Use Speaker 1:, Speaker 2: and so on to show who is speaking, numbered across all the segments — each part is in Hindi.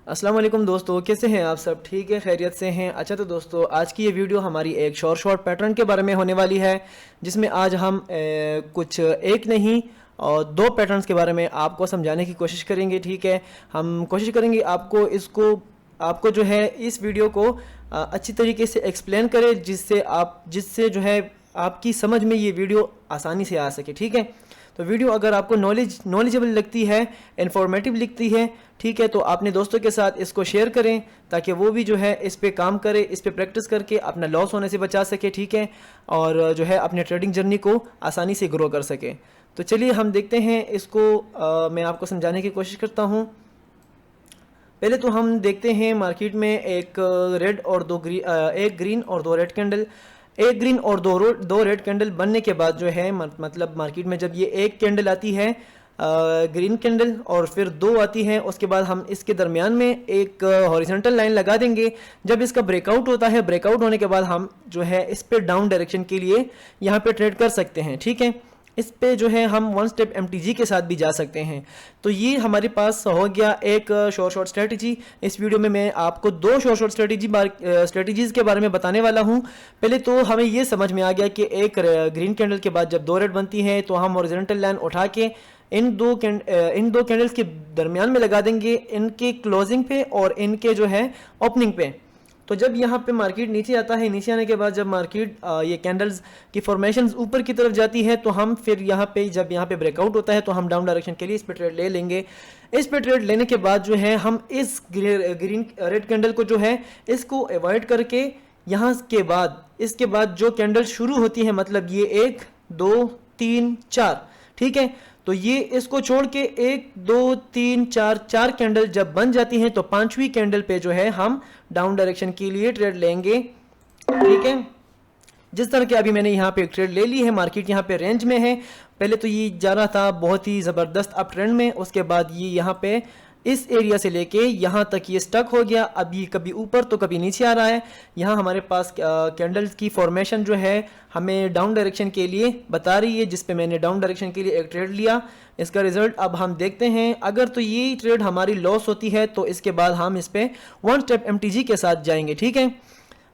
Speaker 1: अस्सलाम वालेकुम दोस्तों, कैसे हैं आप सब? ठीक है, खैरियत से हैं? अच्छा तो दोस्तों, आज की ये वीडियो हमारी एक शॉर्ट पैटर्न के बारे में होने वाली है, जिसमें आज हम कुछ एक नहीं और दो पैटर्न्स के बारे में आपको समझाने की कोशिश करेंगे। ठीक है, हम कोशिश करेंगे आपको जो है इस वीडियो को अच्छी तरीके से एक्सप्लेन करें, जिससे जो है आपकी समझ में ये वीडियो आसानी से आ सके। ठीक है, तो वीडियो अगर आपको नॉलेजेबल लगती है, इन्फॉर्मेटिव लगती है, ठीक है, तो अपने दोस्तों के साथ इसको शेयर करें ताकि वो भी जो है इस पे काम करे, इस पे प्रैक्टिस करके अपना लॉस होने से बचा सके। ठीक है, और जो है अपने ट्रेडिंग जर्नी को आसानी से ग्रो कर सके। तो चलिए हम देखते हैं इसको। मैं आपको समझाने की कोशिश करता हूँ। पहले तो हम देखते हैं मार्केट में एक एक ग्रीन और दो रेड कैंडल। एक ग्रीन और दो रेड कैंडल बनने के बाद जो है मतलब मार्केट में जब ये एक कैंडल आती है ग्रीन कैंडल और फिर दो आती हैं, उसके बाद हम इसके दरमियान में एक हॉरिजॉन्टल लाइन लगा देंगे। जब इसका ब्रेकआउट होता है, ब्रेकआउट होने के बाद हम जो है इस पे डाउन डायरेक्शन के लिए यहाँ पे ट्रेड कर सकते हैं। ठीक है, इस पे जो है हम वन स्टेप MTG के साथ भी जा सकते हैं। तो ये हमारे पास हो गया एक शॉर्ट स्ट्रेटजी। इस वीडियो में मैं आपको दो शॉर्ट स्ट्रेटजीज के बारे में बताने वाला हूँ। पहले तो हमें ये समझ में आ गया कि एक ग्रीन कैंडल के बाद जब दो रेड बनती है तो हम हॉरिजॉन्टल लाइन उठा के इन दो कैंडल्स के दरमियान में लगा देंगे, इनके क्लोजिंग पे और इनके जो है ओपनिंग पे। तो जब यहाँ पे मार्केट नीचे आता है, नीचे आने के बाद जब मार्केट ये कैंडल्स की फॉर्मेशंस ऊपर की तरफ जाती है, तो हम फिर यहाँ पे जब यहाँ पे ब्रेकआउट होता है तो हम डाउन डायरेक्शन के लिए इस पे ट्रेड ले लेंगे। इस पे ट्रेड लेने के बाद जो है हम इस ग्रीन रेड कैंडल को जो है इसको अवॉइड करके यहाँ के बाद इसके बाद जो कैंडल शुरू होती है, मतलब ये 1 2 3 4, ठीक है, तो ये इसको छोड़ के 1 2 3 4 चार कैंडल जब बन जाती हैं तो पांचवी कैंडल पे जो है हम डाउन डायरेक्शन के लिए ट्रेड लेंगे। ठीक है, जिस तरह के अभी मैंने यहाँ पे एक ट्रेड ले ली है, मार्केट यहाँ पे रेंज में है। पहले तो ये जा रहा था बहुत ही ज़बरदस्त अप ट्रेंड में, उसके बाद ये यहाँ पे इस एरिया से लेके यहाँ तक ये स्टक हो गया। अब ये कभी ऊपर तो कभी नीचे आ रहा है। यहाँ हमारे पास कैंडल्स की फॉर्मेशन जो है हमें डाउन डायरेक्शन के लिए बता रही है, जिस पे मैंने डाउन डायरेक्शन के लिए एक ट्रेड लिया। इसका रिजल्ट अब हम देखते हैं। अगर तो ये ट्रेड हमारी लॉस होती है तो इसके बाद हम इस पे वन स्टेप MTG के साथ जाएंगे। ठीक है,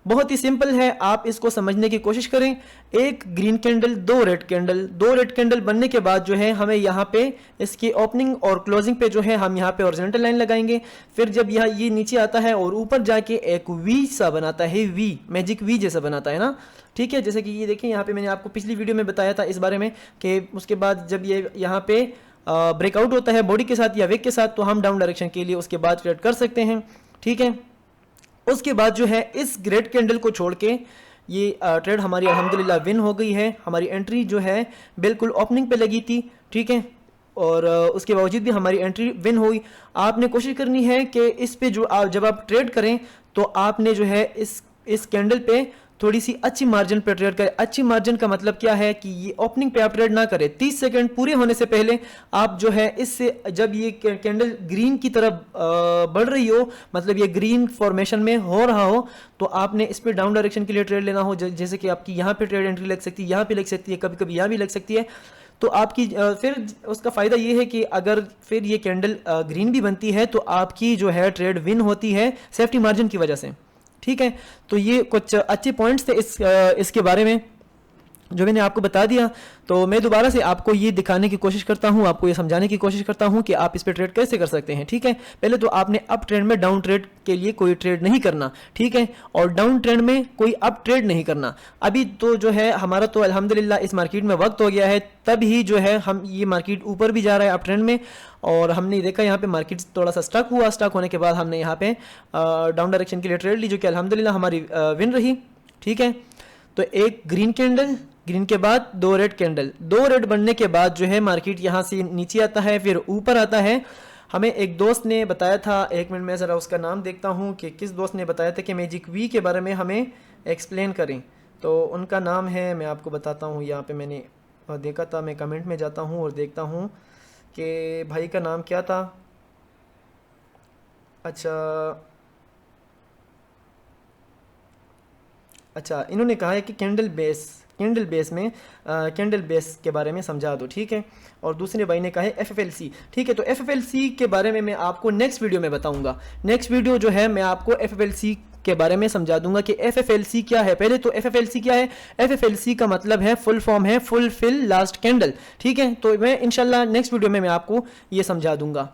Speaker 1: बहुत ही सिंपल है, आप इसको समझने की कोशिश करें। एक ग्रीन कैंडल, दो रेड कैंडल बनने के बाद जो है हमें यहाँ पे इसकी ओपनिंग और क्लोजिंग पे जो है हम यहाँ पे हॉरिजॉन्टल लाइन लगाएंगे। फिर जब यहाँ ये नीचे आता है और ऊपर जाके एक वी सा बनाता है, वी मैजिक वी जैसा बनाता है ना। ठीक है, जैसे कि ये देखिए यहाँ पे मैंने आपको पिछली वीडियो में बताया था इस बारे में कि उसके बाद जब ये यहाँ पे ब्रेकआउट होता है बॉडी के साथ या वेक के साथ, तो हम डाउन डायरेक्शन के लिए उसके बाद ट्रेड कर सकते हैं। ठीक है, उसके बाद जो है इस ग्रेट कैंडल को छोड़ के ये ट्रेड हमारी अल्हम्दुलिल्लाह विन हो गई है। हमारी एंट्री जो है बिल्कुल ओपनिंग पे लगी थी। ठीक है, और उसके बावजूद भी हमारी एंट्री विन हुई। आपने कोशिश करनी है कि इस पे जब आप ट्रेड करें तो आपने जो है इस कैंडल पे थोड़ी सी अच्छी मार्जिन पे ट्रेड करें। अच्छी मार्जिन का मतलब क्या है कि ये ओपनिंग पे आप ट्रेड ना करें। 30 सेकंड पूरे होने से पहले आप जो है इससे जब ये कैंडल ग्रीन की तरफ बढ़ रही हो, मतलब ये ग्रीन फॉर्मेशन में हो रहा हो, तो आपने इस पे डाउन डायरेक्शन के लिए ट्रेड लेना हो। जैसे कि आपकी यहाँ पे ट्रेड एंट्री लग सकती है, यहाँ पे लग सकती है, कभी कभी यहाँ भी लग सकती है। तो आपकी फिर उसका फ़ायदा ये है कि अगर फिर ये कैंडल ग्रीन भी बनती है तो आपकी जो है ट्रेड विन होती है सेफ्टी मार्जिन की वजह से। ठीक है, तो ये कुछ अच्छे पॉइंट्स थे इसके बारे में जो मैंने आपको बता दिया। तो मैं दोबारा से आपको ये दिखाने की कोशिश करता हूँ, आपको ये समझाने की कोशिश करता हूँ कि आप इस पे ट्रेड कैसे कर सकते हैं। ठीक है, पहले तो आपने अप ट्रेंड में डाउन ट्रेड के लिए कोई ट्रेड नहीं करना। ठीक है, और डाउन ट्रेंड में कोई अप ट्रेड नहीं करना। अभी तो जो है हमारा तो अल्हम्दुलिल्लाह इस मार्केट में वक्त हो गया है, तब ही जो है हम ये मार्केट ऊपर भी जा रहा है अप ट्रेंड में। और हमने देखा यहाँ पे मार्केट थोड़ा सा स्टक हुआ, स्टक होने के बाद हमने यहाँ पे डाउन डायरेक्शन के लिए ट्रेड ली, जो कि अल्हम्दुलिल्लाह हमारी विन रही। ठीक है, तो एक ग्रीन कैंडल, ग्रीन के बाद दो रेड कैंडल, दो रेड बनने के बाद जो है मार्केट यहाँ से नीचे आता है फिर ऊपर आता है। हमें एक दोस्त ने बताया था, एक मिनट में ज़रा उसका नाम देखता हूँ कि किस दोस्त ने बताया था कि मैजिक वी के बारे में हमें एक्सप्लेन करें। तो उनका नाम है, मैं आपको बताता हूँ, यहाँ पे मैंने देखा था, मैं कमेंट में जाता हूँ और देखता हूँ कि भाई का नाम क्या था। अच्छा, इन्होंने कहा है कि कैंडल बेस कैंडल बेस में कैंडल बेस के बारे में समझा दो, ठीक है। और दूसरे भाई ने कहा है FFLC, ठीक है। तो FFLC के बारे में मैं आपको नेक्स्ट वीडियो में बताऊंगा। नेक्स्ट वीडियो जो है मैं आपको FFLC के बारे में समझा दूंगा कि FFLC क्या है। पहले तो FFLC क्या है? FFLC का मतलब है, फुल फॉर्म है फुल फिल लास्ट कैंडल, ठीक है। तो मैं इंशाल्लाह नेक्स्ट वीडियो में मैं आपको ये समझा दूंगा,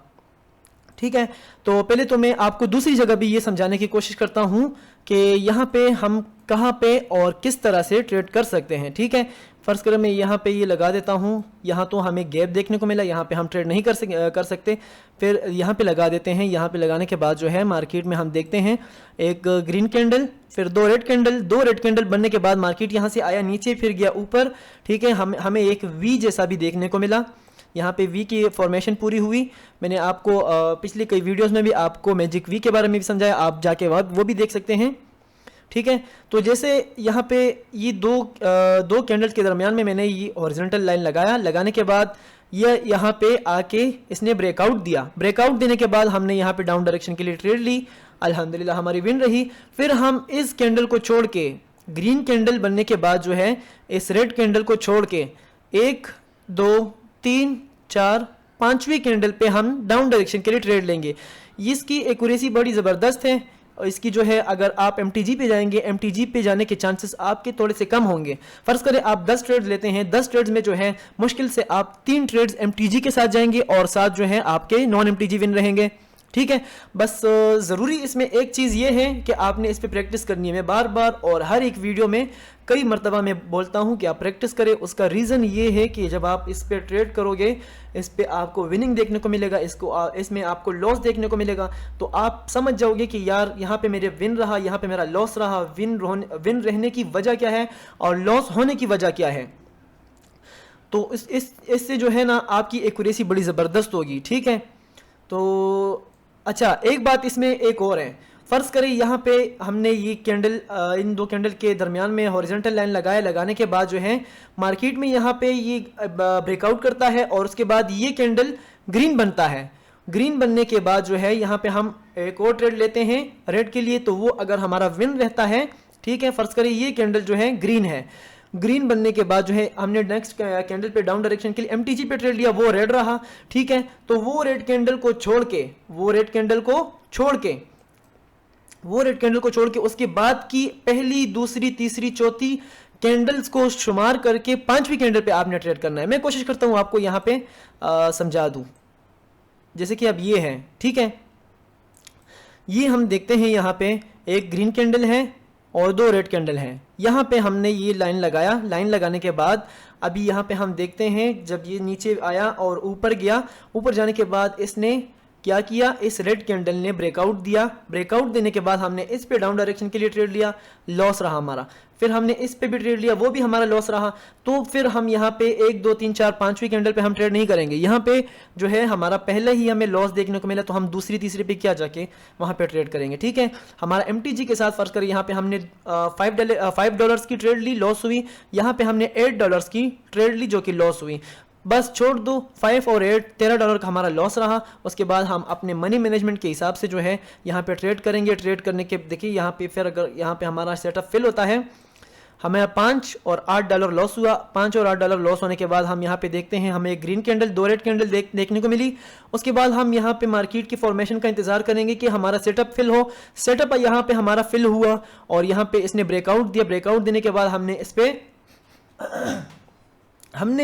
Speaker 1: ठीक है। तो पहले तो मैं आपको दूसरी जगह भी ये समझाने की कोशिश करता हूं कि यहाँ पे हम कहाँ पे और किस तरह से ट्रेड कर सकते हैं, ठीक है। फर्ज करें मैं यहाँ पे ये लगा देता हूँ, यहाँ तो हमें गैप देखने को मिला, यहाँ पे हम ट्रेड नहीं कर सकते। फिर यहाँ पे लगा देते हैं। यहाँ पे लगाने के बाद जो है मार्केट में हम देखते हैं एक ग्रीन कैंडल, फिर दो रेड कैंडल बनने के बाद मार्केट यहाँ से आया नीचे, फिर गया ऊपर, ठीक है। हमें एक वी जैसा भी देखने को मिला। यहाँ पे वी की फॉर्मेशन पूरी हुई। मैंने आपको पिछले कई वीडियोस में भी आपको मैजिक वी के बारे में भी समझाया, आप जाके वो भी देख सकते हैं, ठीक है। तो जैसे यहाँ पे ये दो कैंडल्स के दरमियान में मैंने ये हॉरिजॉन्टल लाइन लगाया, लगाने के बाद ये यहाँ पे आके इसने ब्रेकआउट दिया। ब्रेकआउट देने के बाद हमने यहाँ पे डाउन डायरेक्शन के लिए ट्रेड ली, अल्हम्दुलिल्लाह हमारी विन रही। फिर हम इस कैंडल को छोड़ के, ग्रीन कैंडल बनने के बाद जो है इस रेड कैंडल को छोड़ के 1 2 3 4 5वीं कैंडल पे हम डाउन डायरेक्शन के लिए ट्रेड लेंगे। इसकी एक्यूरेसी बड़ी ज़बरदस्त है और इसकी जो है अगर आप MTG पे जाएंगे, MTG पे जाने के चांसेस आपके थोड़े से कम होंगे। फर्ज करें आप 10 ट्रेड्स लेते हैं, 10 ट्रेड्स में जो है मुश्किल से आप 3 ट्रेड्स MTG के साथ जाएंगे और साथ जो है आपके नॉन MTG विन रहेंगे, ठीक है। बस ज़रूरी इसमें एक चीज़ ये है कि आपने इस पर प्रैक्टिस करनी है। मैं बार बार और हर एक वीडियो में कई मरतबा मैं बोलता हूं कि आप प्रैक्टिस करें। उसका रीज़न ये है कि जब आप इस पर ट्रेड करोगे, इस पर आपको विनिंग देखने को मिलेगा, इसमें आपको लॉस देखने को मिलेगा, तो आप समझ जाओगे कि यार यहाँ पे मेरे विन रहा, यहाँ पे मेरा लॉस रहा, विन रहने की वजह क्या है और लॉस होने की वजह क्या है। तो इससे जो है ना आपकी एक्यूरेसी बड़ी ज़बरदस्त होगी, ठीक है। तो अच्छा, एक बात इसमें एक और है। फ़र्ज़ करें यहाँ पे हमने ये कैंडल, इन दो कैंडल के दरमियान में हॉरिजॉन्टल लाइन लगाया, लगाने के बाद जो है मार्केट में यहाँ पे ये ब्रेकआउट करता है और उसके बाद ये कैंडल ग्रीन बनता है। ग्रीन बनने के बाद जो है यहाँ पे हम एक और ट्रेड लेते हैं रेड के लिए, तो वो अगर हमारा विन रहता है, ठीक है। फ़र्ज़ करें ये कैंडल जो है ग्रीन है, ग्रीन बनने के बाद जो है हमने नेक्स्ट कैंडल पे डाउन डायरेक्शन के लिए MTG पे ट्रेड लिया, वो रेड रहा, ठीक है। तो वो रेड कैंडल को छोड़ के उसके बाद की पहली, दूसरी, तीसरी, चौथी कैंडल्स को शुमार करके 5वीं कैंडल पे आपने ट्रेड करना है। मैं कोशिश करता हूं आपको यहाँ पे समझा दूं। जैसे कि अब ये है, ठीक है, ये हम देखते हैं यहाँ पे एक ग्रीन कैंडल है और 2 रेड कैंडल हैं। यहाँ पे हमने ये लाइन लगाया, लाइन लगाने के बाद अभी यहाँ पे हम देखते हैं जब ये नीचे आया और ऊपर गया, ऊपर जाने के बाद इसने क्या किया, इस रेड कैंडल ने ब्रेकआउट दिया। ब्रेकआउट देने के बाद हमने इस पे डाउन डायरेक्शन के लिए ट्रेड लिया, लॉस रहा हमारा। फिर हमने इस पे भी ट्रेड लिया, वो भी हमारा लॉस रहा। तो फिर हम यहाँ पे 1 2 3 4 5वीं कैंडल पे हम ट्रेड नहीं करेंगे। यहाँ पे जो है हमारा पहले ही हमें लॉस देखने को मिला, तो हम दूसरी, तीसरी पे क्या जाके वहाँ पे ट्रेड करेंगे, ठीक है। हमारा MTG के साथ फर्ज करें यहाँ पे हमने $5 की ट्रेड ली, लॉस हुई। यहाँ पे हमने $8 की ट्रेड ली जो कि लॉस हुई। बस छोड़ दो, 5 और 8 $13 का हमारा लॉस रहा। उसके बाद हम अपने मनी मैनेजमेंट के हिसाब से जो है यहाँ पे ट्रेड करेंगे। ट्रेड करने के देखिए यहाँ पे फिर अगर यहाँ पे हमारा सेटअप फिल होता है, हमें $5 और $8 लॉस हुआ। $5 और $8 लॉस होने के बाद हम यहाँ पे देखते हैं हमें एक ग्रीन कैंडल, 2 रेड कैंडल देखने को मिली। उसके बाद हम यहाँ पे मार्केट की फॉर्मेशन का इंतजार करेंगे कि हमारा सेटअप फिल हो। सेटअप यहाँ पे हमारा फिल हुआ और यहाँ पे इसने ब्रेकआउट दिया। ब्रेकआउट देने के बाद हमने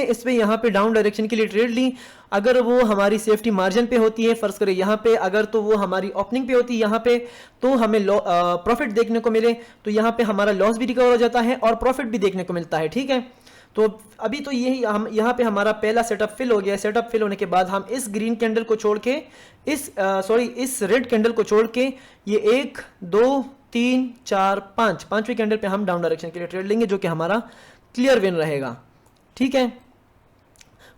Speaker 1: इस पे यहाँ पे डाउन डायरेक्शन के लिए ट्रेड ली। अगर वो हमारी सेफ्टी मार्जिन पे होती है, फर्ज करें यहाँ पे, अगर तो वो हमारी ओपनिंग पे होती है यहाँ पे, तो हमें प्रॉफिट देखने को मिले, तो यहाँ पे हमारा लॉस भी रिकवर हो जाता है और प्रॉफिट भी देखने को मिलता है, ठीक है। तो अभी तो यही हम यहाँ पे हमारा पहला सेटअप फिल हो गया। सेटअप फिल होने के बाद हम इस ग्रीन कैंडल को छोड़ के इस रेड कैंडल को छोड़ के ये 1 2 3 4 5 5वीं कैंडल पे हम डाउन डायरेक्शन के लिए ट्रेड लेंगे, जो कि हमारा क्लियर विन रहेगा, ठीक है।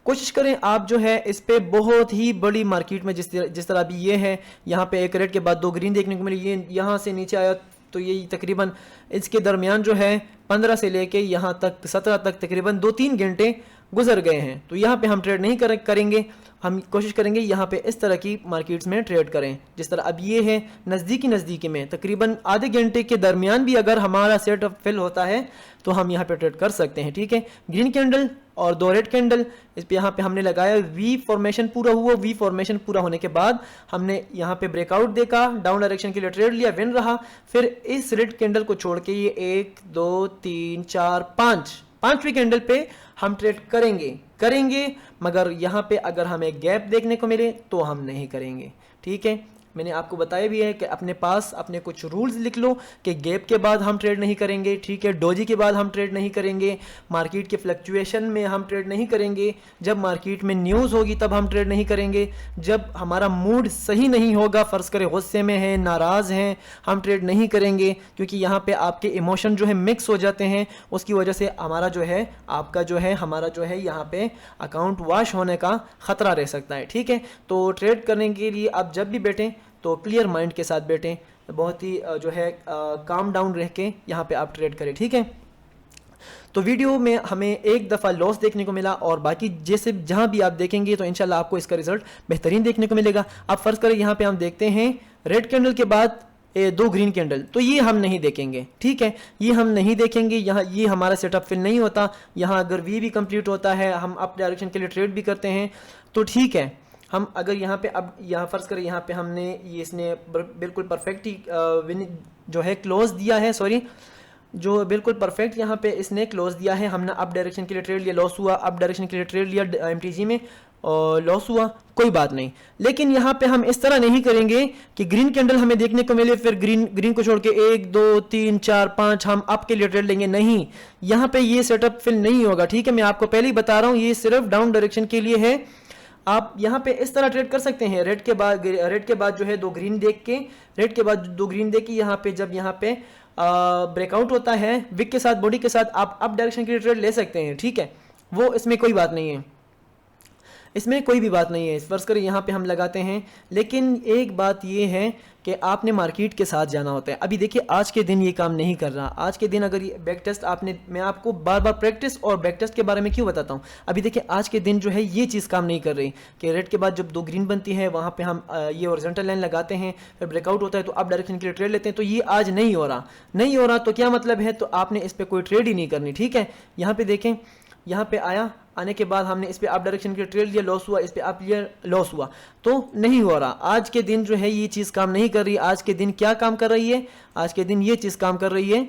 Speaker 1: कोशिश करें आप जो है इस पे बहुत ही बड़ी मार्केट में जिस तरह अभी ये है, यहाँ पे एक रेड के बाद 2 ग्रीन देखने को मिली, ये यहाँ से नीचे आया, तो ये तकरीबन इसके दरमियान जो है 15 से लेके यहाँ तक 17 तक तकरीबन 2-3 घंटे गुजर गए हैं। तो यहाँ पे हम ट्रेड नहीं करेंगे। हम कोशिश करेंगे यहाँ पे इस तरह की मार्केट्स में ट्रेड करें। जिस तरह अब ये है नज़दीकी में तकरीबन आधे घंटे के दरमियान भी अगर हमारा सेटअप फिल होता है तो हम यहाँ पे ट्रेड कर सकते हैं, ठीक है। ग्रीन कैंडल और 2 रेड कैंडल, इस पे यहाँ पे हमने लगाया वी फॉर्मेशन पूरा हुआ। वी फॉर्मेशन पूरा होने के बाद हमने यहाँ पे ब्रेकआउट देखा, डाउन डायरेक्शन के लिए ट्रेड लिया, विन रहा। फिर इस रेड कैंडल को छोड़ के ये 1 2 3 4 5 5वीं कैंडल पे हम ट्रेड करेंगे मगर यहाँ पे अगर हमें गैप देखने को मिले तो हम नहीं करेंगे, ठीक है। मैंने आपको बताया भी है कि अपने पास अपने कुछ रूल्स लिख लो कि गैप के बाद हम ट्रेड नहीं करेंगे, ठीक है। डोजी के बाद हम ट्रेड नहीं करेंगे, मार्केट के फ्लक्चुएशन में हम ट्रेड नहीं करेंगे, जब मार्केट में न्यूज़ होगी तब हम ट्रेड नहीं करेंगे, जब हमारा मूड सही नहीं होगा, फ़र्ज़ करें गुस्से में हैं, नाराज़ हैं, हम ट्रेड नहीं करेंगे क्योंकि यहाँ पे आपके इमोशन जो है मिक्स हो जाते हैं। उसकी वजह से हमारा जो है आपका जो है हमारा जो है यहाँ पे अकाउंट वॉश होने का ख़तरा रह सकता है, ठीक है। तो ट्रेड करने के लिए आप जब भी बैठें तो क्लियर माइंड के साथ बैठें, बहुत ही जो है काम डाउन रह के यहाँ पे आप ट्रेड करें, ठीक है। तो वीडियो में हमें एक दफ़ा लॉस देखने को मिला और बाकी जैसे जहाँ भी आप देखेंगे तो इंशाल्लाह आपको इसका रिजल्ट बेहतरीन देखने को मिलेगा। आप फ़र्ज़ करें यहाँ पे हम देखते हैं रेड कैंडल के बाद 2 ग्रीन कैंडल, तो ये हम नहीं देखेंगे, ठीक है। ये हम नहीं देखेंगे, यहाँ ये हमारा सेटअप फिल नहीं होता। यहाँ अगर वी भी कंप्लीट होता है, हम अप डायरेक्शन के लिए ट्रेड भी करते हैं तो ठीक है। हम अगर यहाँ पे अब यहाँ फ़र्ज़ करें यहाँ पे हमने ये इसने बिल्कुल परफेक्ट ही विन जो है क्लोज दिया है, सॉरी जो बिल्कुल परफेक्ट यहाँ पे इसने क्लोज दिया है। हमने अप डायरेक्शन के लिए ट्रेड लिया, लॉस हुआ, अप डायरेक्शन के लिए ट्रेड लिया एमटीजी में और लॉस हुआ, कोई बात नहीं। लेकिन यहाँ पे हम इस तरह नहीं करेंगे कि ग्रीन कैंडल हमें देखने को मिले फिर ग्रीन को छोड़ के 1 2 3 4 5 हम अप के लिए ट्रेड लेंगे, नहीं, यहाँ पे ये सेटअप फिल नहीं होगा, ठीक है। मैं आपको पहले ही बता रहा हूँ ये सिर्फ डाउन डायरेक्शन के लिए है। आप यहाँ पे इस तरह ट्रेड कर सकते हैं, रेड के बाद जो है 2 ग्रीन देख के, रेड के बाद 2 ग्रीन देख के यहाँ पे जब यहाँ पे ब्रेकआउट होता है विक के साथ, बॉडी के साथ, आप अप डायरेक्शन के लिए ट्रेड ले सकते हैं, ठीक है। वो इसमें कोई बात नहीं है, इसमें कोई भी बात नहीं है। फ़र्ज़ करें यहाँ पे हम लगाते हैं, लेकिन एक बात ये है कि आपने मार्केट के साथ जाना होता है। अभी देखिए आज के दिन ये काम नहीं कर रहा। आज के दिन अगर ये बैक टेस्ट आपने, मैं आपको बार बार प्रैक्टिस और बैक टेस्ट के बारे में क्यों बताता हूँ, अभी देखिए आज के दिन जो है ये चीज़ काम नहीं कर रही कि रेड के बाद जब 2 ग्रीन बनती है वहाँ पे हम ये हॉरिजॉन्टल लाइन लगाते हैं, फिर ब्रेकआउट होता है तो अप डायरेक्शन के लिए ट्रेड लेते हैं, तो ये आज नहीं हो रहा तो क्या मतलब है, तो आपने इस पर कोई ट्रेड ही नहीं करनी, ठीक है। यहाँ पे देखें, यहाँ पे आने के बाद हमने इस पे अप डायरेक्शन के ट्रेड लिया, लॉस हुआ, इस पे अप लिया, लॉस हुआ, तो नहीं हो रहा। आज के दिन जो है ये चीज़ काम नहीं कर रही। आज के दिन क्या काम कर रही है, आज के दिन ये चीज़ काम कर रही है।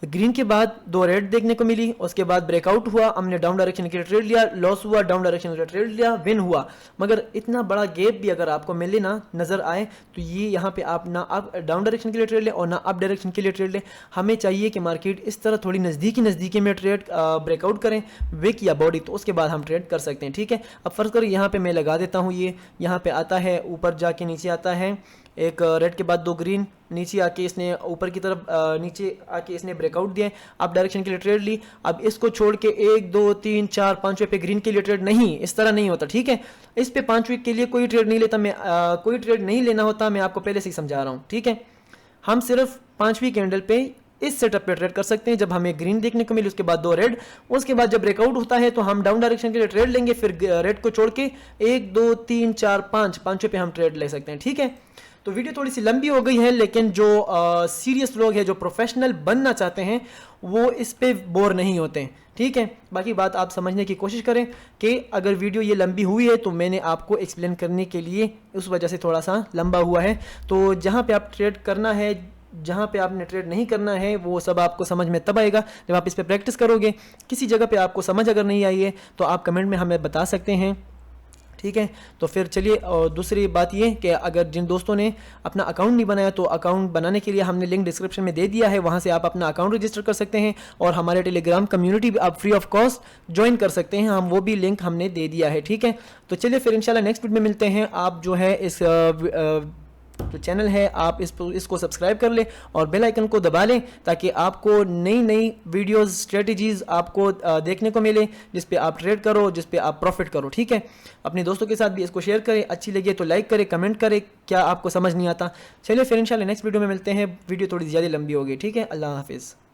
Speaker 1: ग्रीन के बाद 2 रेड देखने को मिली, उसके बाद ब्रेकआउट हुआ, हमने डाउन डायरेक्शन के लिए ट्रेड लिया, लॉस हुआ, डाउन डायरेक्शन के लिए ट्रेड लिया, विन हुआ। मगर इतना बड़ा गैप भी अगर आपको मिले ना, नज़र आए, तो ये यहाँ पे आप ना अप डाउन डायरेक्शन के लिए ट्रेड लें और ना अप डायरेक्शन के लिए ट्रेड लें। हमें चाहिए कि मार्केट इस तरह थोड़ी नज़दीकी में ट्रेड ब्रेकआउट करें विक या बॉडी, तो उसके बाद हम ट्रेड कर सकते हैं, ठीक है। अब फ़र्ज़ करें यहाँ पर मैं लगा देता हूँ, ये यहाँ पर आता है, ऊपर जाके नीचे आता है, एक रेड के बाद 2 ग्रीन, नीचे आके इसने ऊपर की तरफ नीचे आके इसने ब्रेकआउट दिया, आप डायरेक्शन के लिए ट्रेड ली। अब इसको छोड़ के 1 2 3 4 5वें पे ग्रीन के लिए ट्रेड नहीं, इस तरह नहीं होता, ठीक है। इस पे 5वीं के लिए कोई ट्रेड नहीं लेता मैं, कोई ट्रेड नहीं लेना होता, मैं आपको पहले से ही समझा रहा हूँ, ठीक है। हम सिर्फ 5वीं कैंडल पे इस सेटअप पे ट्रेड कर सकते हैं, जब हमें ग्रीन देखने को मिले, उसके बाद 2 रेड, उसके बाद जब ब्रेकआउट होता है तो हम डाउन डायरेक्शन के लिए ट्रेड लेंगे, फिर रेड को छोड़ के 1 2 3 4 5 5वें पे हम ट्रेड ले सकते हैं, ठीक है। तो वीडियो थोड़ी सी लंबी हो गई है, लेकिन जो सीरियस लोग हैं, जो प्रोफेशनल बनना चाहते हैं, वो इस पे बोर नहीं होते हैं, ठीक है। बाकी बात आप समझने की कोशिश करें कि अगर वीडियो ये लंबी हुई है तो मैंने आपको एक्सप्लेन करने के लिए उस वजह से थोड़ा सा लंबा हुआ है। तो जहाँ पे आप ट्रेड करना है, जहाँ पे आपने ट्रेड नहीं करना है, वो सब आपको समझ में तब आएगा जब आप इस पर प्रैक्टिस करोगे। किसी जगह पे आपको समझ अगर नहीं आई है तो आप कमेंट में हमें बता सकते हैं, ठीक है। तो फिर चलिए, और दूसरी बात ये कि अगर जिन दोस्तों ने अपना अकाउंट नहीं बनाया तो अकाउंट बनाने के लिए हमने लिंक डिस्क्रिप्शन में दे दिया है, वहाँ से आप अपना अकाउंट रजिस्टर कर सकते हैं और हमारे टेलीग्राम कम्युनिटी भी आप फ्री ऑफ कॉस्ट ज्वाइन कर सकते हैं, हम वो भी लिंक हमने दे दिया है, ठीक है। तो चलिए फिर इंशाल्लाह नेक्स्ट वीडियो में मिलते हैं। आप जो है इस जो चैनल है आप इसको सब्सक्राइब कर लें और बेल आइकन को दबा लें ताकि आपको नई वीडियोस स्ट्रेटजीज आपको देखने को मिले, जिस पे आप ट्रेड करो, जिस पे आप प्रॉफिट करो, ठीक है। अपने दोस्तों के साथ भी इसको शेयर करें, अच्छी लगे तो लाइक करें, कमेंट करें क्या आपको समझ नहीं आता। चलिए फिर इंशाल्लाह नेक्स्ट वीडियो में मिलते हैं। वीडियो थोड़ी ज़्यादा लंबी होगी, ठीक है। अल्लाह हाफिज़।